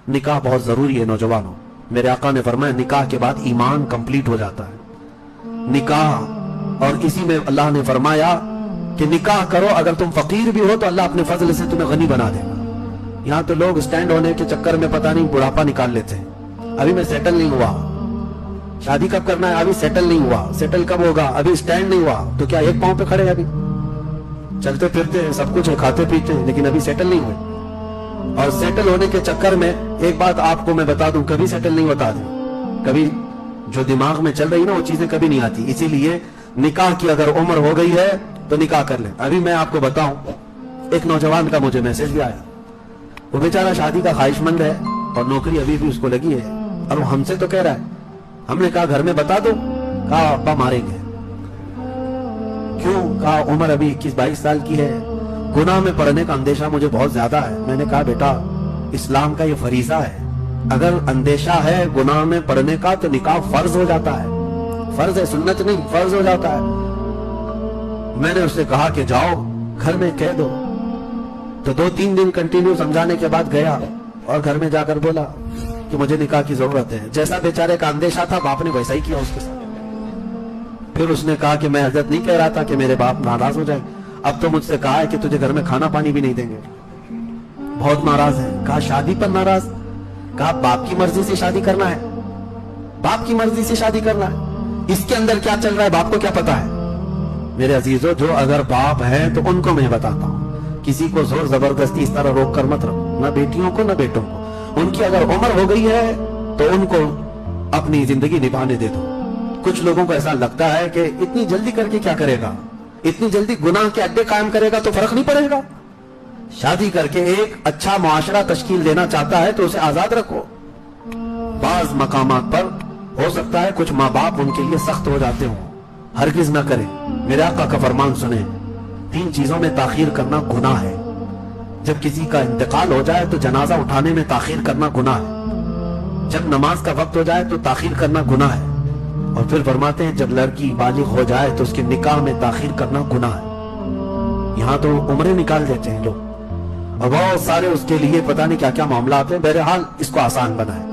نکاح بہت ضروری ہے نوجوانوں. میرے آقا نے فرمایا نکاح کے بعد ایمان کمپلیٹ ہو جاتا ہے. نکاح، اور اسی میں اللہ نے فرمایا کہ نکاح کرو، اگر تم فقیر بھی ہو تو اللہ اپنے فضل سے تمہیں غنی بنا دے گا. یہاں تو لوگ اسٹینڈ ہونے کے چکر میں پتہ نہیں بڑھاپا نکال لیتے ہیں. ابھی میں سیٹل نہیں ہوا، شادی کب کرنا ہے؟ ابھی سیٹل نہیں ہوا. سیٹل کب ہوگا؟ ابھی اسٹینڈ نہیں ہوا. تو کیا ایک پاؤں پہ کھڑے ہیں؟ ابھی چلتے پھرتے ہیں، سب کچھ ہے، کھاتے پیتے ہیں، لیکن ابھی سیٹل نہیں ہوئے. اور سیٹل ہونے کے چکر میں ایک بات آپ کو میں بتا دوں، کبھی سیٹل نہیں ہوتا ہے. کبھی جو دماغ میں چل رہی نا وہ چیزیں کبھی نہیں آتی. اسی لیے نکاح کی اگر عمر ہو گئی ہے تو نکاح کر لیں. ابھی میں آپ کو بتاؤں، ایک نوجوان کا مجھے میسج بھی آیا. وہ بیچارہ شادی کا خواہش مند ہے اور نوکری ابھی بھی اس کو لگی ہے، اور وہ ہم سے تو کہہ رہا ہے. ہم نے کہا گھر میں بتا دو. کہا ابا ماریں گے. کیوں؟ کہا عمر ابھی 21-22 سال کی ہے، گناہ میں پڑنے کا اندیشہ مجھے بہت زیادہ ہے. میں نے کہا بیٹا اسلام کا یہ فریضہ ہے، اگر اندیشہ ہے گناہ میں پڑنے کا تو نکاح فرض ہو جاتا ہے. فرض ہے، سنت نہیں، فرض ہو جاتا ہے. میں نے اس سے کہا کہ جاؤ گھر میں کہہ دو. تو 2-3 دن کنٹینیو سمجھانے کے بعد گیا اور گھر میں جا کر بولا کہ مجھے نکاح کی ضرورت ہے. جیسا بیچارے کا اندیشہ تھا باپ نے ویسا ہی کیا اس کے ساتھ. پھر اس نے کہا کہ میں حضرت نہیں کہہ رہا تھا کہ میرے باپ ناراض ہو جائے، اب تو مجھ سے کہا ہے کہ تجھے گھر میں کھانا پانی بھی نہیں دیں گے. بہت ناراض ہے. کہا شادی پر ناراض؟ کہا باپ کی مرضی سے شادی کرنا ہے، باپ کی مرضی سے شادی کرنا ہے. اس کے اندر کیا چل رہا ہے باپ کو کیا پتا ہے؟ میرے عزیزو، جو اگر باپ ہیں تو ان کو میں بتاتا ہوں، کسی کو زور زبردستی اس طرح روک کر مت رکھو، نہ بیٹیوں کو نہ بیٹوں کو. ان کی اگر عمر ہو گئی ہے تو ان کو اپنی زندگی نبھانے دے دو. کچھ لوگوں کو ایسا لگتا ہے کہ اتنی جلدی کر کے کیا کرے گا، اتنی جلدی گناہ کے اڈے قائم کرے گا تو فرق نہیں پڑے گا. شادی کر کے ایک اچھا معاشرہ تشکیل دینا چاہتا ہے تو اسے آزاد رکھو. بعض مقامات پر ہو سکتا ہے کچھ ماں باپ ان کے لیے سخت ہو جاتے ہوں، ہرگز نہ کریں. میرے آقا کا فرمان سنیں، 3 چیزوں میں تاخیر کرنا گناہ ہے. جب کسی کا انتقال ہو جائے تو جنازہ اٹھانے میں تاخیر کرنا گناہ ہے. جب نماز کا وقت ہو جائے تو تاخیر کرنا گناہ ہے. اور پھر فرماتے ہیں جب لڑکی بالغ ہو جائے تو اس کے نکاح میں تاخیر کرنا گناہ ہے. یہاں تو عمریں نکال دیتے ہیں لوگ، اور بہت سارے اس کے لیے پتہ نہیں کیا کیا معاملات ہیں. بہرحال اس کو آسان بنائیں.